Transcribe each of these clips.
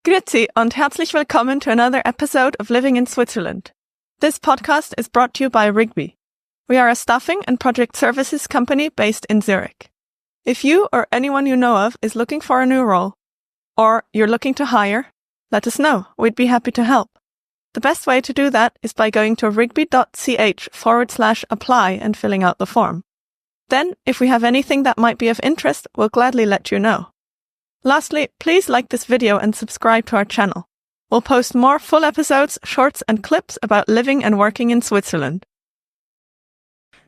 Grüezi und herzlich willkommen to another episode of Living in Switzerland. This podcast is brought to you by Rigby. We are a staffing and project services company based in Zurich. If you or anyone you know of is looking for a new role, or you're looking to hire, let us know. We'd be happy to help. The best way to do that is by going to rigby.ch/apply and filling out the form. Then, if we have anything that might be of interest, we'll gladly let you know. Lastly, please like this video and subscribe to our channel. We'll post more full episodes, shorts and clips about living and working in Switzerland.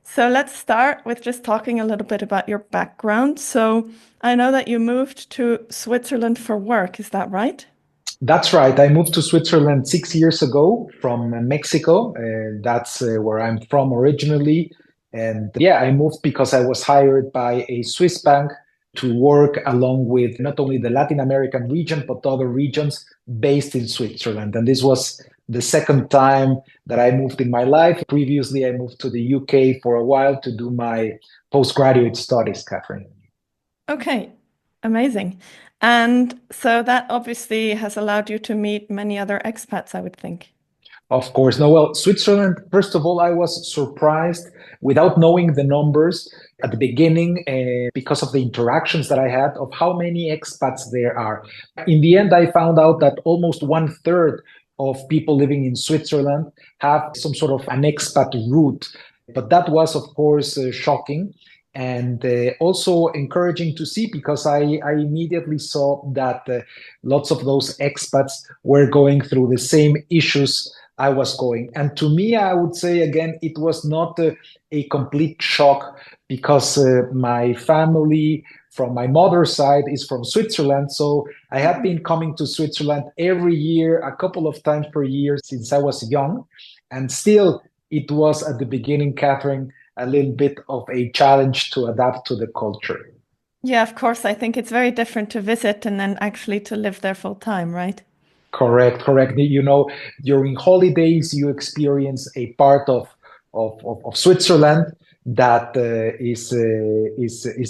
So let's start with just talking a little bit about your background. So I know that you moved to Switzerland for work, is that right? That's right. I moved to Switzerland 6 years ago from Mexico. That's where I'm from originally. And yeah, I moved because I was hired by a Swiss bank to work along with not only the Latin American region, but other regions based in Switzerland. And this was the second time that I moved in my life. Previously, I moved to the UK for a while to do my postgraduate studies, Catherine. Okay, amazing. And so that obviously has allowed you to meet many other expats, I would think. Of course. No, well, Switzerland, first of all, I was surprised without knowing the numbers at the beginning because of the interactions that I had of how many expats there are. In the end, I found out that almost 1/3 of people living in Switzerland have some sort of an expat route. But that was, of course, shocking and also encouraging to see because I immediately saw that lots of those expats were going through the same issues I was going. And to me, I would say, again, it was not a complete shock because my family from my mother's side is from Switzerland. So I have been coming to Switzerland every year, a couple of times per year since I was young. And still, it was at the beginning, Catherine, a little bit of a challenge to adapt to the culture. Yeah, of course. I think it's very different to visit and then actually to live there full time, right? Correct. You know, during holidays, you experience a part of Switzerland that is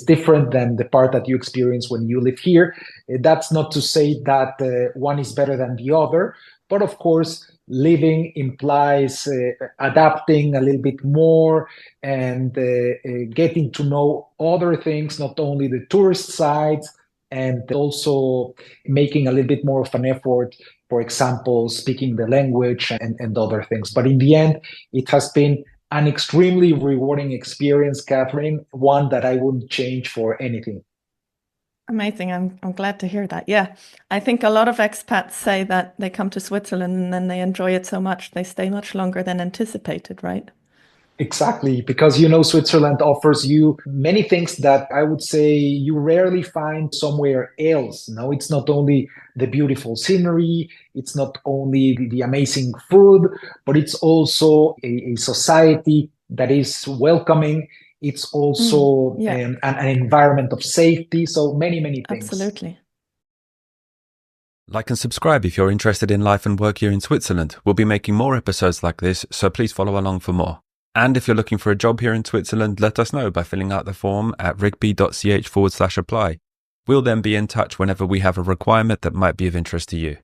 different than the part that you experience when you live here. That's not to say that one is better than the other, but of course, living implies adapting a little bit more and getting to know other things, not only the tourist sides, and also making a little bit more of an effort, for example, speaking the language and other things. But in the end, it has been an extremely rewarding experience, Catherine, one that I wouldn't change for anything. Amazing. I'm glad to hear that. Yeah, I think a lot of expats say that they come to Switzerland and then they enjoy it so much, they stay much longer than anticipated, right? Exactly, because you know Switzerland offers you many things that I would say you rarely find somewhere else. No, it's not only the beautiful scenery, it's not only the amazing food, but it's also a society that is welcoming. It's also an environment of safety. So many things. Absolutely. Like and subscribe if you're interested in life and work here in Switzerland. We'll be making more episodes like this, so please follow along for more. And if you're looking for a job here in Switzerland, let us know by filling out the form at rigby.ch/apply. We'll then be in touch whenever we have a requirement that might be of interest to you.